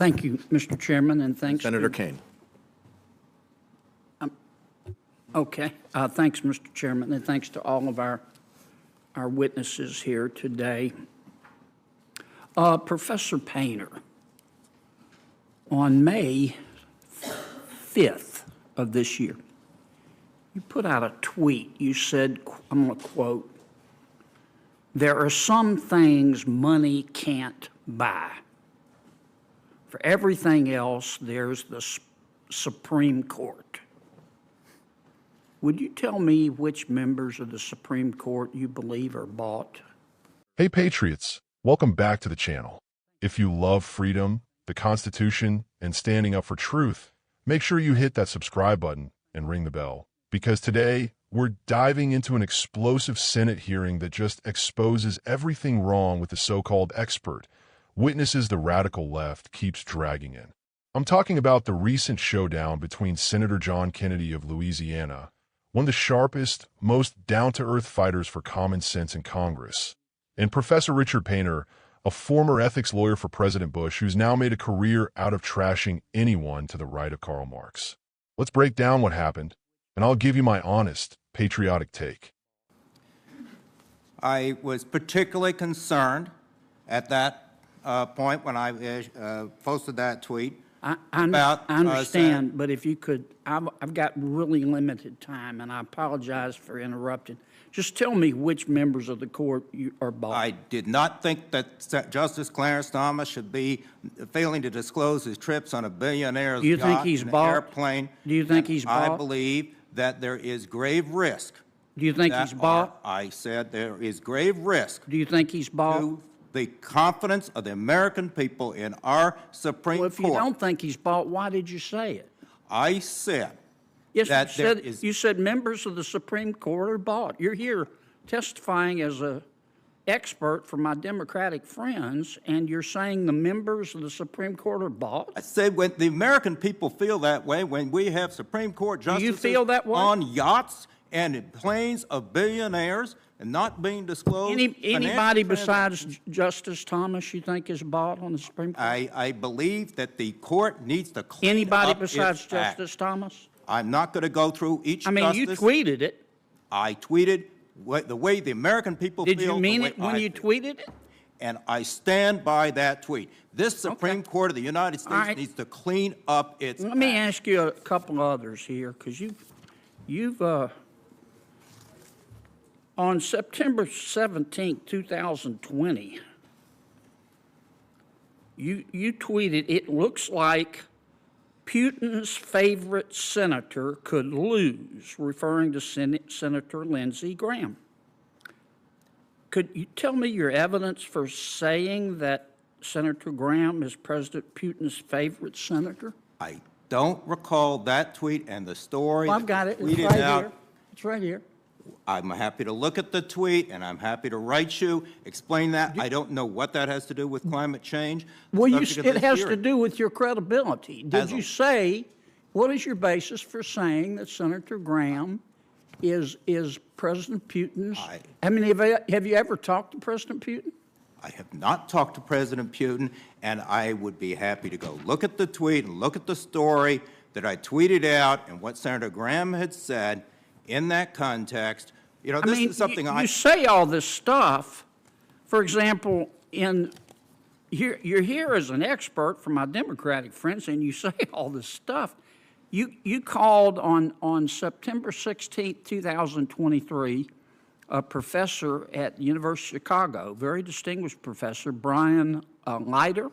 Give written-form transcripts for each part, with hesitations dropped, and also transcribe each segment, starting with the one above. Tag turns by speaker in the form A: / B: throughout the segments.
A: Thank you, Mr. Chairman, and thanks.
B: Senator Kane.
A: Okay. Thanks, Mr. Chairman, and thanks to all of our witnesses here today. Professor Painter, on May 5th of this year, you put out a tweet. You said, I'm going to quote, "There are some things money can't buy. For everything else, there's the Supreme Court." Would you tell me which members of the Supreme Court you believe are bought?
C: Hey Patriots, welcome back to the channel. If you love freedom, the Constitution, and standing up for truth, make sure you hit that subscribe button and ring the bell. Because today, we're diving into an explosive Senate hearing that just exposes everything wrong with the so-called expert witnesses the radical left keeps dragging in. I'm talking about the recent showdown between Senator John Kennedy of Louisiana, one of the sharpest, most down-to-earth fighters for common sense in Congress, and Professor Richard Painter, a former ethics lawyer for President Bush who's now made a career out of trashing anyone to the right of Karl Marx. Let's break down what happened, and I'll give you my honest, patriotic take.
D: I was particularly concerned at that point when I posted that tweet.
A: I understand, but if you could, I've got really limited time, and I apologize for interrupting. Just tell me which members of the court you are bought.
D: I did not think that Justice Clarence Thomas should be failing to disclose his trips on a billionaire's
A: Do you think
D: yacht
A: he's
D: and
A: bought?
D: airplane.
A: Do you think he's bought?
D: I believe that there is grave risk.
A: Do you think he's bought?
D: I said there is grave risk.
A: Do you think he's bought?
D: To the confidence of the American people in our Supreme
A: Well,
D: Court.
A: if you don't think he's bought, why did you say it?
D: I said
A: Yes,
D: that
A: you said members of the Supreme Court are bought. You're here testifying as an expert for my Democratic friends, and you're saying the members of the Supreme Court are bought?
D: I said when the American people feel that way, when we have Supreme Court justices
A: feel that way?
D: on yachts and in planes of billionaires and not being disclosed.
A: Anybody besides Justice Thomas you think is bought on the Supreme Court?
D: I believe that the court needs to clean
A: Anybody
D: up
A: besides
D: its act.
A: Justice Thomas?
D: I'm not going to go through each
A: I mean,
D: justice.
A: you tweeted it.
D: I tweeted the way the American people feel.
A: Did you mean it when you tweeted it?
D: And I stand by that tweet. This Supreme Court of the United States needs to clean up its
A: Let me ask you a couple others here, because you've on September 17, 2020, you tweeted, "It looks like Putin's favorite senator could lose," referring to Senator Lindsey Graham. Could you tell me your evidence for saying that Senator Graham is President Putin's favorite senator?
D: I don't recall that tweet and the story.
A: Well, I've got it. It's
D: tweeted
A: right
D: out.
A: here. It's right here.
D: I'm happy to look at the tweet, and I'm happy to write you, explain that. I don't know what that has to do with climate change.
A: Well, it has to do with your credibility. Did you say, what is your basis for saying that Senator Graham is President Putin's? I mean, have you ever talked to President Putin?
D: I have not talked to President Putin, and I would be happy to go look at the tweet and look at the story that I tweeted out and what Senator Graham had said in that context. You know, this is something
A: you say all this stuff. For example, you're here as an expert for my Democratic friends, and you say all this stuff. You called on September 16, 2023, a professor at the University of Chicago, very distinguished professor, Brian Leiter.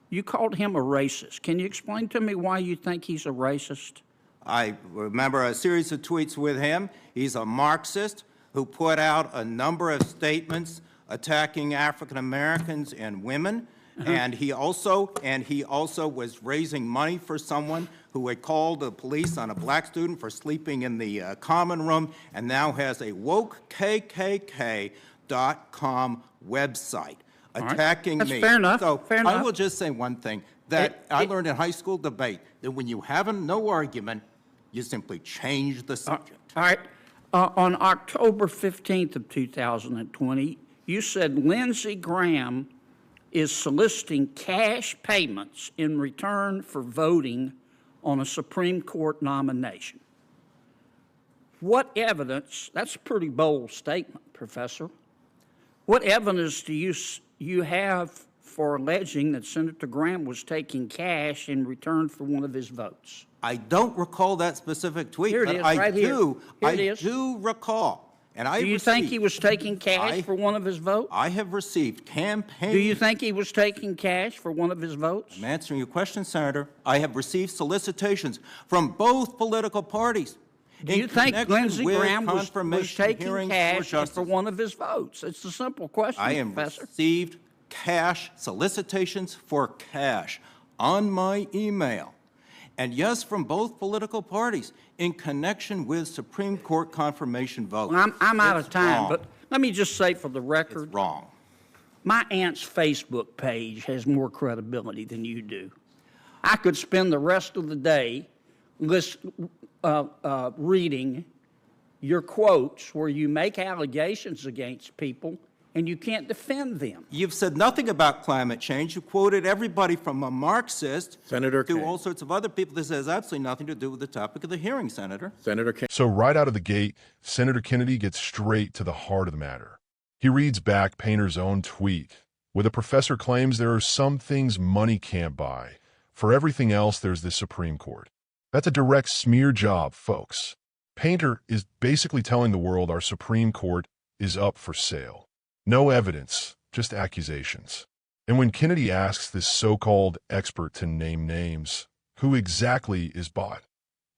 A: You called him a racist. Can you explain to me why you think he's a racist?
D: I remember a series of tweets with him. He's a Marxist who put out a number of statements attacking African Americans and women. And he also was raising money for someone who had called the police on a black student for sleeping in the common room, and now has a wokekkk.com website attacking me.
A: That's fair enough.
D: So
A: fair enough.
D: I will just say one thing that I learned in high school debate, that when you have no argument, you simply change the subject.
A: All right. On October 15th of 2020, you said Lindsey Graham is soliciting cash payments in return for voting on a Supreme Court nomination. What evidence, that's a pretty bold statement, Professor. What evidence do you have for alleging that Senator Graham was taking cash in return for one of his votes?
D: I don't recall that specific tweet,
A: Here it
D: but
A: is,
D: I
A: right here.
D: do.
A: Here
D: I
A: it is.
D: do recall. And I
A: Do you think he was taking cash for one of his votes?
D: I have received campaign.
A: Do you think he was taking cash for one of his votes?
D: I'm answering your question, Senator. I have received solicitations from both political parties.
A: Do you think Lindsey Graham was taking cash for one of his votes? It's a simple question,
D: I have
A: Professor.
D: received cash solicitations for cash on my email. And yes, from both political parties in connection with Supreme Court confirmation votes.
A: Well, I'm out of
D: It's
A: time,
D: wrong.
A: but let me just say for the record,
D: It's wrong.
A: my aunt's Facebook page has more credibility than you do. I could spend the rest of the day reading your quotes where you make allegations against people and you can't defend them.
D: You've said nothing about climate change. You quoted everybody from a Marxist
B: Senator
D: to
B: Kane.
D: all sorts of other people. This has absolutely nothing to do with the topic of the hearing, Senator.
B: Senator Kane.
C: So right out of the gate, Senator Kennedy gets straight to the heart of the matter. He reads back Painter's own tweet, where the professor claims there are some things money can't buy. For everything else, there's the Supreme Court. That's a direct smear job, folks. Painter is basically telling the world our Supreme Court is up for sale. No evidence, just accusations. And when Kennedy asks this so-called expert to name names, who exactly is bought?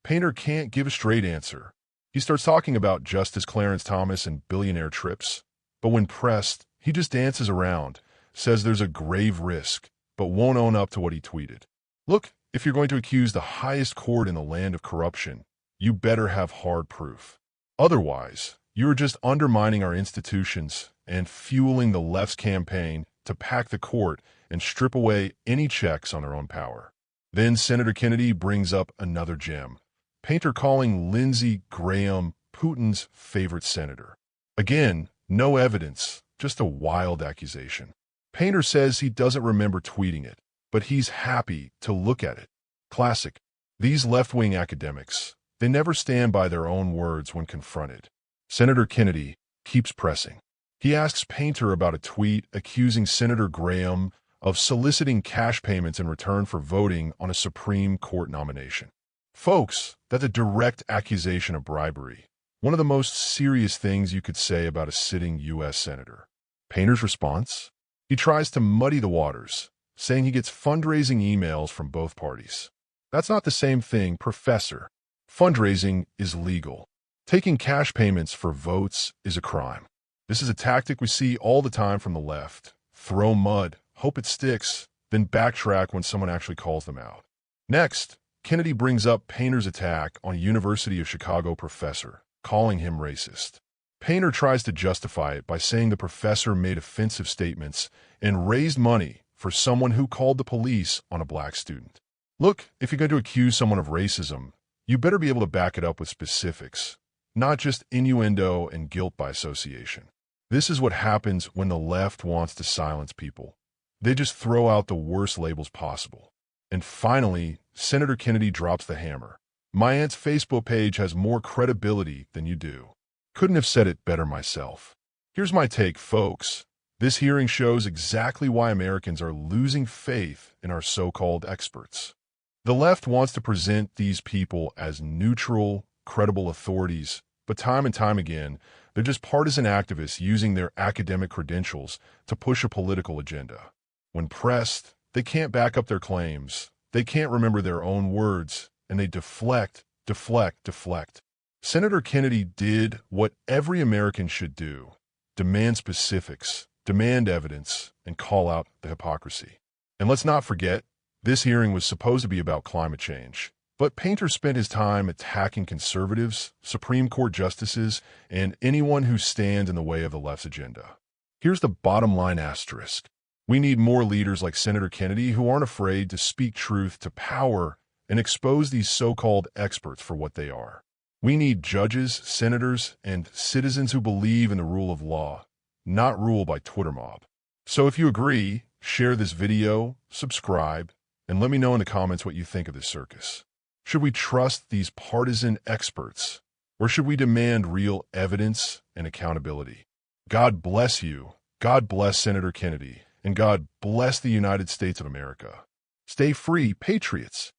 C: Painter can't give a straight answer. He starts talking about Justice Clarence Thomas and billionaire trips. But when pressed, he just dances around, says there's a grave risk, but won't own up to what he tweeted. Look, if you're going to accuse the highest court in the land of corruption, you better have hard proof. Otherwise, you're just undermining our institutions and fueling the left's campaign to pack the court and strip away any checks on their own power. Then Senator Kennedy brings up another gem, Painter calling Lindsey Graham Putin's favorite senator. Again, no evidence, just a wild accusation. Painter says he doesn't remember tweeting it, but he's happy to look at it. Classic. These left-wing academics, they never stand by their own words when confronted. Senator Kennedy keeps pressing. He asks Painter about a tweet accusing Senator Graham of soliciting cash payments in return for voting on a Supreme Court nomination. Folks, that's a direct accusation of bribery. One of the most serious things you could say about a sitting U.S. senator. Painter's response? He tries to muddy the waters, saying he gets fundraising emails from both parties. That's not the same thing, Professor. Fundraising is legal. Taking cash payments for votes is a crime. This is a tactic we see all the time from the left. Throw mud, hope it sticks, then backtrack when someone actually calls them out. Next, Kennedy brings up Painter's attack on a University of Chicago professor, calling him racist. Painter tries to justify it by saying the professor made offensive statements and raised money for someone who called the police on a black student. Look, if you're going to accuse someone of racism, you better be able to back it up with specifics, not just innuendo and guilt by association. This is what happens when the left wants to silence people. They just throw out the worst labels possible. And finally, Senator Kennedy drops the hammer. My aunt's Facebook page has more credibility than you do. Couldn't have said it better myself. Here's my take, folks. This hearing shows exactly why Americans are losing faith in our so-called experts. The left wants to present these people as neutral, credible authorities, but time and time again, they're just partisan activists using their academic credentials to push a political agenda. When pressed, they can't back up their claims, they can't remember their own words, and they deflect. Senator Kennedy did what every American should do: demand specifics, demand evidence, and call out the hypocrisy. And let's not forget, this hearing was supposed to be about climate change. But Painter spent his time attacking conservatives, Supreme Court justices, and anyone who stands in the way of the left's agenda. Here's the bottom line asterisk. We need more leaders like Senator Kennedy who aren't afraid to speak truth to power and expose these so-called experts for what they are. We need judges, senators, and citizens who believe in the rule of law, not ruled by Twitter mob. So if you agree, Share this video, subscribe, and let me know in the comments what you think of this circus. Should we trust these partisan experts, or should we demand real evidence and accountability? God bless you. God bless Senator Kennedy, and God bless the United States of America. Stay free, patriots.